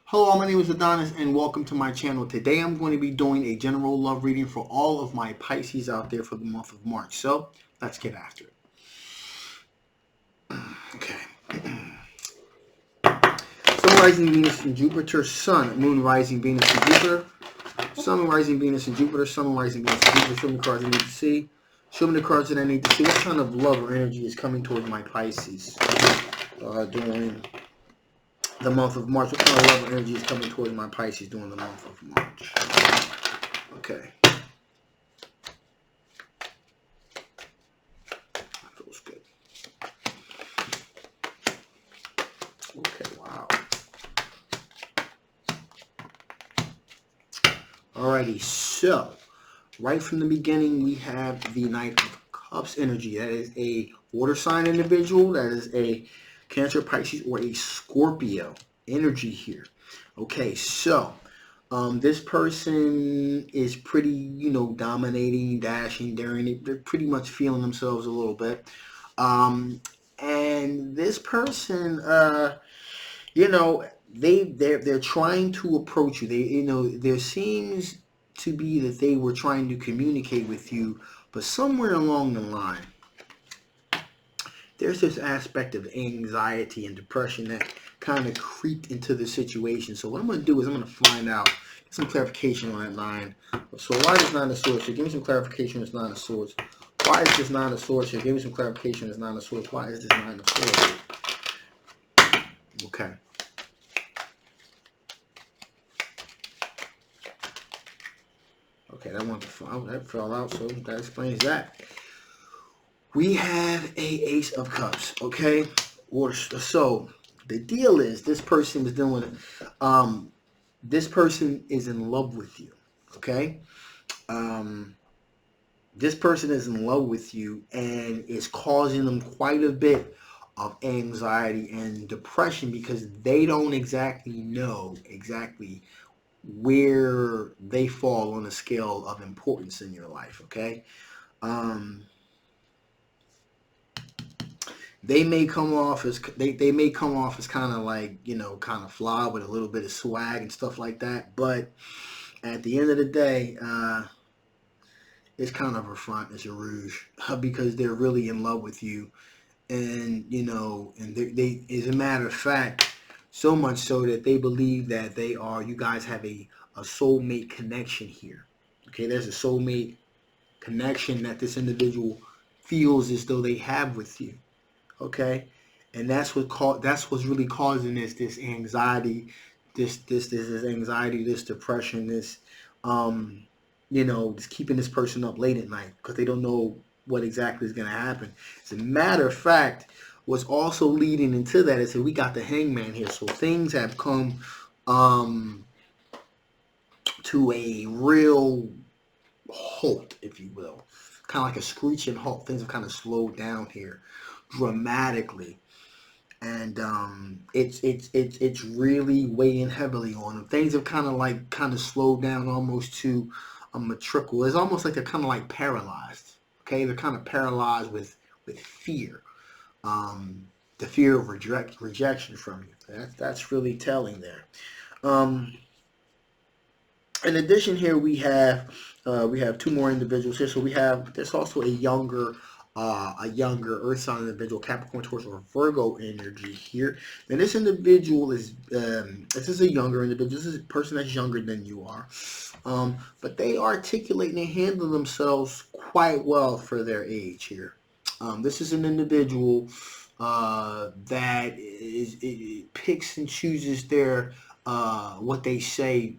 Hello, my name is Adonis and welcome to my channel. Today I'm going to be doing a general love reading for all of my Pisces out there for the month of March. So, let's get after it. Okay. Sun, rising Venus and Jupiter, Sun, Moon, rising Venus and Jupiter, Sun, rising Venus and Jupiter, Sun, rising Venus and Jupiter. Show me the cards I need to see. Show me the cards that I need to see. What kind of love or energy is coming towards my Pisces during the month of March? What kind of love or energy is coming towards my Pisces during the month of March? Okay. That feels good. Okay, wow. Alrighty, so right from the beginning we have the Knight of Cups energy. That is a water sign individual. That is a Cancer, Pisces, or a Scorpio energy here. Okay, so this person is pretty, dominating, dashing, daring. They're pretty much feeling themselves a little bit. And this person, they're trying to approach you. There seems to be that they were trying to communicate with you, but somewhere along the line, there's this aspect of anxiety and depression that kind of creeped into the situation. So what I'm going to do is I'm going to find out, get some clarification on that line. So why is Nine of Swords here? Give me some clarification on this Nine of Swords. Why is this Nine of Swords here? Give me some clarification on this Nine of Swords. Why is this Nine of Swords? Okay. Okay, that fell out, so that explains that. We have a Ace of Cups, okay? So the deal is this person is doing, this person is in love with you, okay? This person is in love with you and it's causing them quite a bit of anxiety and depression because they don't exactly know where they fall on a scale of importance in your life, okay? They may come off as kind of like, kind of fly with a little bit of swag and stuff like that, but at the end of the day, it's kind of a front, it's a rouge, because they're really in love with you, and they as a matter of fact, so much so that they believe that you guys have a soulmate connection here. Okay, there's a soulmate connection that this individual feels as though they have with you. Okay, and that's what's really causing this anxiety, this anxiety, this depression, this just keeping this person up late at night because they don't know what exactly is going to happen. As a matter of fact, what's also leading into that is that we got the Hangman here, so things have come to a real halt, if you will, kind of like a screeching halt. Things have kind of slowed down here dramatically, and it's really weighing heavily on them. Things have kind of slowed down almost to a trickle. It's almost like they're kind of like paralyzed. Okay, they're kind of paralyzed with fear, the fear of rejection from you. That's really telling there. In addition, here we have two more individuals here. So there's also a younger Earth sign individual, Capricorn, Taurus, or Virgo energy here. And this individual is this is a younger individual. This is a person that's younger than you are, but they articulate and they handle themselves quite well for their age here. This is an individual that picks and chooses their what they say.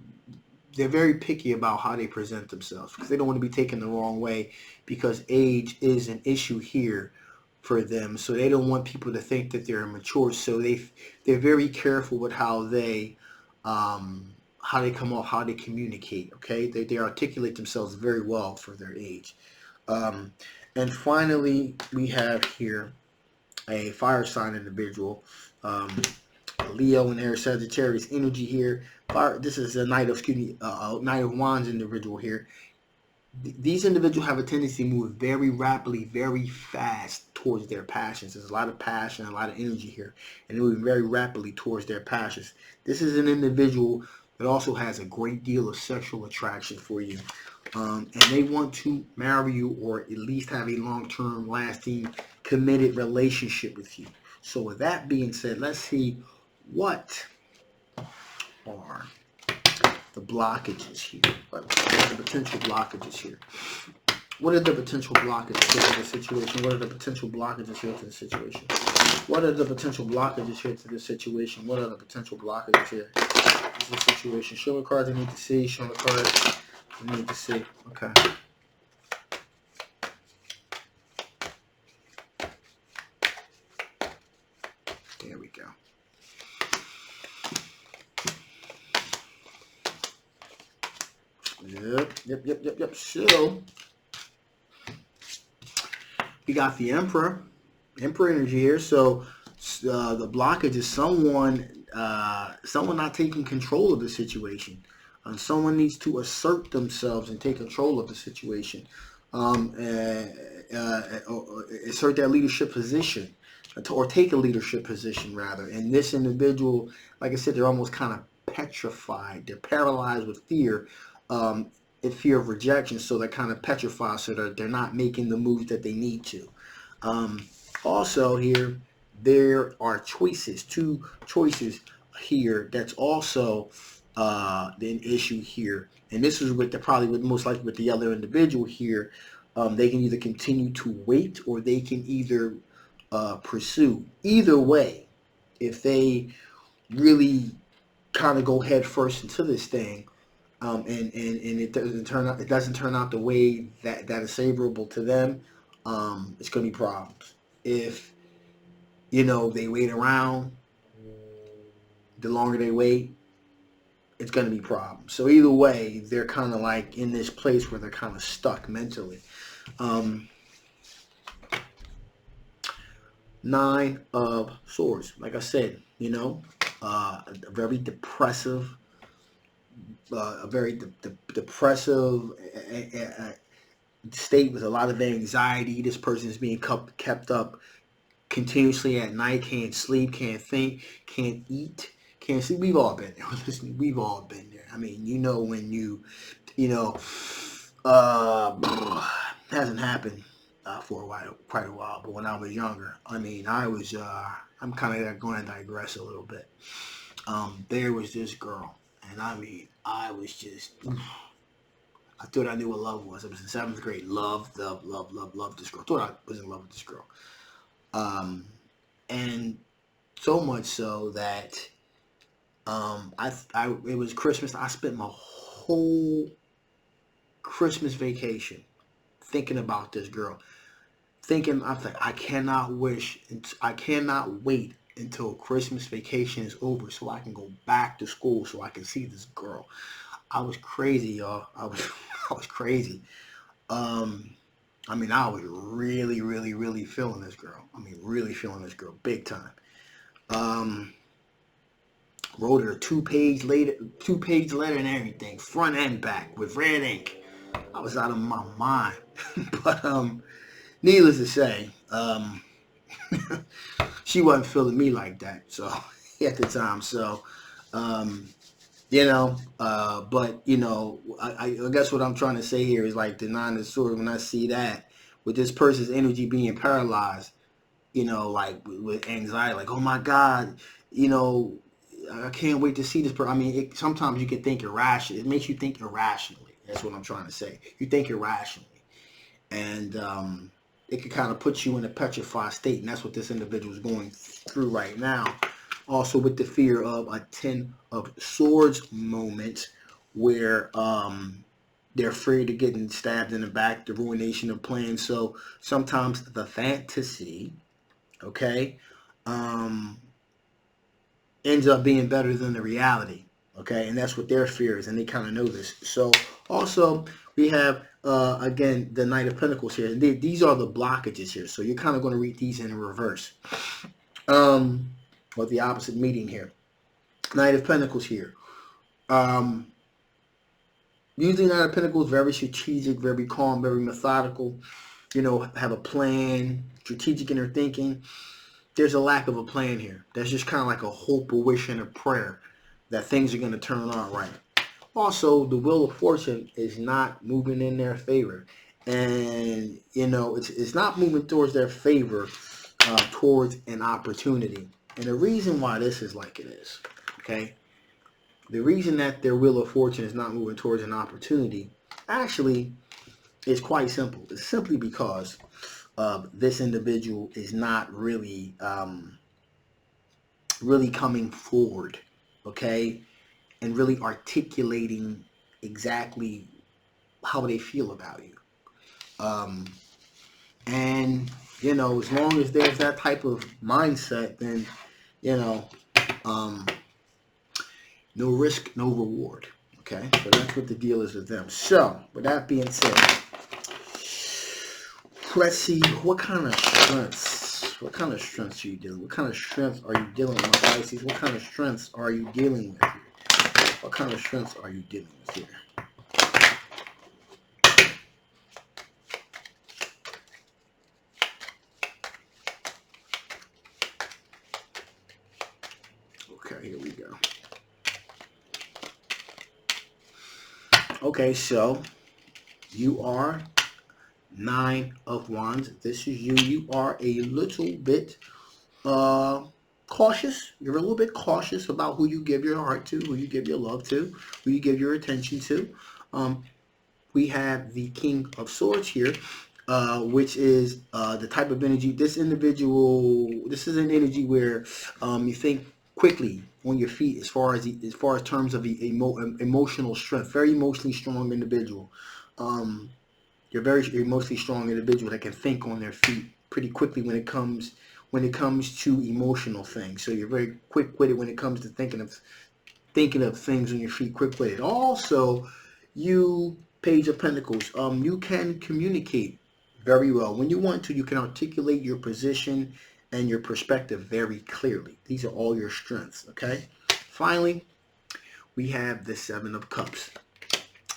They're very picky about how they present themselves because they don't want to be taken the wrong way, because age is an issue here for them. So they don't want people to think that they're immature. So they're very careful with how they come off, how they communicate. Okay, they articulate themselves very well for their age. And finally, we have here a fire sign individual. Leo and Aries, Sagittarius energy here. This is a Knight of Wands individual here. these individuals have a tendency to move very rapidly, very fast towards their passions. There's a lot of passion, a lot of energy here, and they move very rapidly towards their passions. This is an individual that also has a great deal of sexual attraction for you, and they want to marry you or at least have a long-term, lasting, committed relationship with you. So with that being said, let's see what are the blockages here. What are the potential blockages here? What are the potential blockages here to the situation? What are the potential blockages here to the situation? What are the potential blockages here to the situation? What are the potential blockages here to the situation? Show me cards I need to see. Show me cards I need to see. Okay. There we go. Yep. So we got the Emperor energy here. So the blockage is someone not taking control of the situation. Someone needs to assert themselves and take control of the situation, assert their leadership position, or take a leadership position rather. And this individual, like I said, they're almost kind of petrified. They're paralyzed with fear. In fear of rejection, so they're kind of petrified, so they're not making the moves that they need to. Also here, there are choices, two choices here that's also an issue here. And this is with most likely with the other individual here. They can either continue to wait or they can either pursue. Either way, if they really kind of go head first into this thing, and it doesn't turn out the way that is favorable to them, it's going to be problems. If they wait around, the longer they wait, it's going to be problems. So either way, they're kind of like in this place where they're kind of stuck mentally. Nine of Swords, like I said, a very depressive. A very depressive state with a lot of anxiety. This person is being kept up continuously at night, can't sleep, can't think, can't eat, can't sleep. We've all been there. Listen, we've all been there. I mean, when hasn't happened for quite a while, but when I was younger, I mean, I'm kind of going to digress a little bit. There was this girl, and I mean, I thought I knew what love was. I was in 7th grade. Loved this girl. Thought I was in love with this girl. And so much so that it was Christmas. I spent my whole Christmas vacation thinking about this girl. I was like, I cannot wait until Christmas vacation is over so I can go back to school so I can see this girl. I was crazy, y'all. I was crazy. I mean, I was really, really, really feeling this girl. I mean, really feeling this girl big time. Wrote her a two-page letter and everything, front and back with red ink. I was out of my mind. But needless to say, she wasn't feeling me like that. So at the time, so. But I guess what I'm trying to say here is like the 9 of Swords. When I see that with this person's energy being paralyzed, like with anxiety, like, oh my God, I can't wait to see this person. I mean, sometimes you can think irrationally. It makes you think irrationally. That's what I'm trying to say. You think irrationally, and it can kind of put you in a petrified state, and that's what this individual is going through right now. Also with the fear of a 10 of Swords moment where they're afraid of getting stabbed in the back, the ruination of plans. So sometimes the fantasy, okay, ends up being better than the reality, okay? And that's what their fear is, and they kind of know this. So also we have, again, the Knight of Pentacles here. These are the blockages here. So you're kind of going to read these in reverse. Or the opposite meaning here. Knight of Pentacles here. Usually Nine of Pentacles, very strategic, very calm, very methodical. You know, have a plan, strategic in their thinking. There's a lack of a plan here. That's just kind of like a hope, a wish, and a prayer that things are going to turn out right. Also, the Wheel of Fortune is not moving in their favor. And, you know, it's not moving towards their favor, towards an opportunity. And the reason why this is like it is, okay? The reason that their Wheel of Fortune is not moving towards an opportunity actually is quite simple. It's simply because this individual is not really really coming forward, okay, and really articulating exactly how they feel about you. And you know, as long as there's that type of mindset, then you know, no risk, no reward. Okay, so that's what the deal is with them. So, with that being said, let's see what kind of strengths. What kind of strengths are you dealing with? What kind of strengths are you dealing with, Pisces? What kind of strengths are you dealing with here? What kind of strengths are you dealing with here? Okay, here we go. Okay, so you are 9 of Wands. This is you. You are a little bit cautious. You're a little bit cautious about who you give your heart to, who you give your love to, who you give your attention to. We have the King of Swords here, which is the type of energy. This individual, this is an energy where you think quickly on your feet as far as terms of the emotional strength. Very emotionally strong individual. You're a very emotionally strong individual that can think on their feet pretty quickly when it comes to emotional things. So you're very quick-witted when it comes to thinking of things on your feet, quick-witted. Also, you Page of Pentacles, you can communicate very well. When you want to, you can articulate your position and your perspective very clearly. These are all your strengths, okay? Finally, we have the Seven of Cups.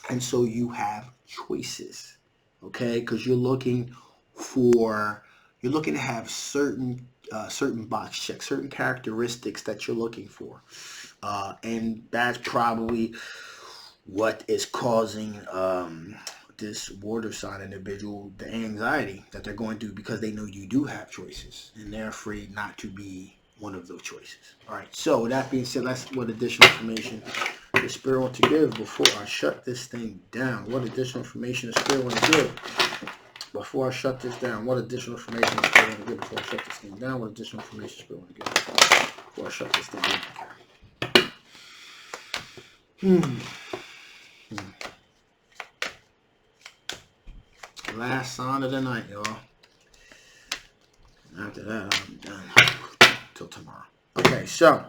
And so you have choices, okay? Because you're looking to have certain box checks, certain characteristics that you're looking for. And that's probably what is causing this water sign individual the anxiety that they're going through, because they know you do have choices and they're afraid not to be one of those choices. All right, so with that being said, that's what additional information the Spirit want to give before I shut this thing down. What additional information the Spirit want to give before I shut this down? What additional information the Spirit want to give before I shut this thing down? What additional information the Spirit want to give before I shut this thing down? Last sign of the night, y'all. After that, I'm done till tomorrow. Okay, so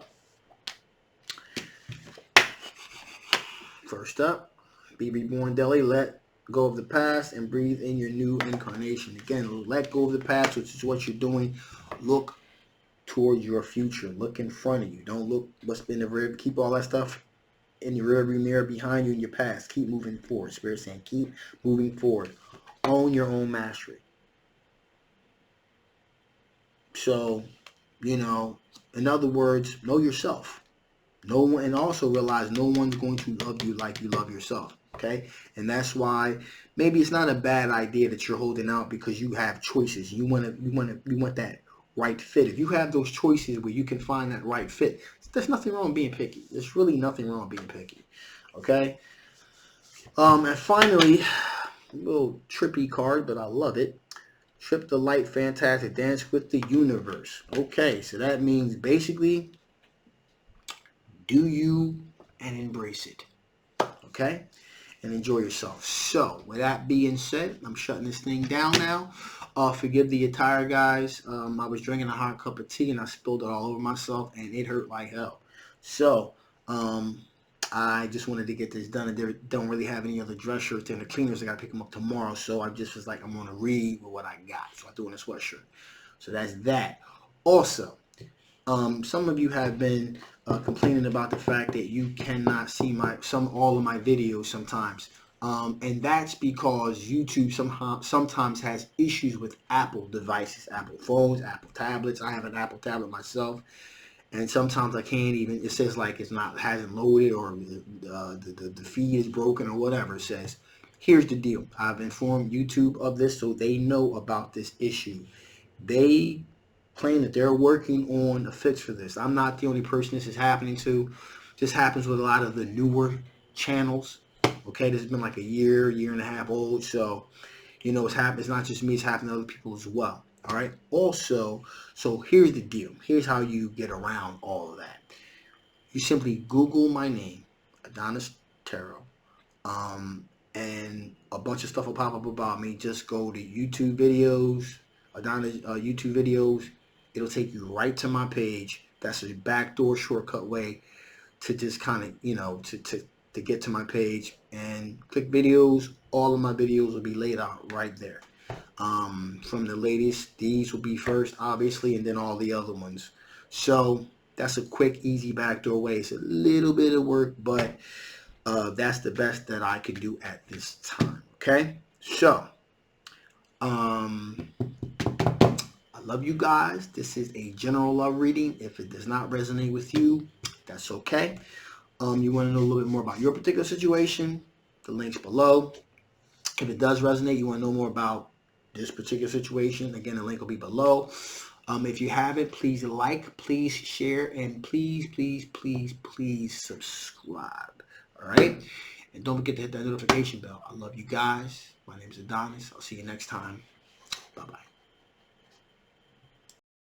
first up, be reborn daily. Let go of the past and breathe in your new incarnation. Again, let go of the past, which is what you're doing. Look toward your future. Look in front of you. Don't look what's been the rear. Keep all that stuff in your rearview mirror behind you in your past. Keep moving forward. Spirit saying, keep moving forward. Own your own mastery. So, you know, in other words, know yourself. No one, and also realize no one's going to love you like you love yourself. Okay, and that's why maybe it's not a bad idea that you're holding out, because you have choices. You want that right fit. If you have those choices where you can find that right fit, there's nothing wrong with being picky. There's really nothing wrong with being picky. Okay. And finally, a little trippy card, but I love it. Trip the light, fantastic, dance with the universe. Okay, so that means basically, do you and embrace it. Okay? And enjoy yourself. So, with that being said, I'm shutting this thing down now. Forgive the attire, guys. I was drinking a hot cup of tea and I spilled it all over myself and it hurt like hell. So, I just wanted to get this done, and they don't really have any other dress shirts in the cleaners. I got to pick them up tomorrow, so I just was like, I'm going to read with what I got. So I threw in a sweatshirt. So that's that. Also, some of you have been complaining about the fact that you cannot see all of my videos sometimes. And that's because YouTube sometimes has issues with Apple devices, Apple phones, Apple tablets. I have an Apple tablet myself, and sometimes I can't even. It says like it's not hasn't loaded, or the feed is broken, or whatever it says. Here's the deal. I've informed YouTube of this, so they know about this issue. They claim that they're working on a fix for this. I'm not the only person this is happening to. This happens with a lot of the newer channels. Okay, this has been like a year and a half old. So, it's happening. It's not just me. It's happening to other people as well. All right. Also, so here's the deal. Here's how you get around all of that. You simply Google my name, Adonis Tarot, and a bunch of stuff will pop up about me. Just go to YouTube videos, Adonis YouTube videos. It'll take you right to my page. That's a backdoor shortcut way to just kind of, to get to my page and click videos. All of my videos will be laid out right there. From the latest, these will be first, obviously, and then all the other ones. So that's a quick, easy backdoor way. It's a little bit of work, but that's the best that I could do at this time. Okay, so I love you guys. This is a general love reading. If it does not resonate with you, that's okay. You want to know a little bit more about your particular situation, the link's below. If it does resonate, you want to know more about this particular situation, again, the link will be below. If you haven't, please like, please share, and please, please, please, please subscribe. All right? And don't forget to hit that notification bell. I love you guys. My name is Adonis. I'll see you next time. Bye-bye.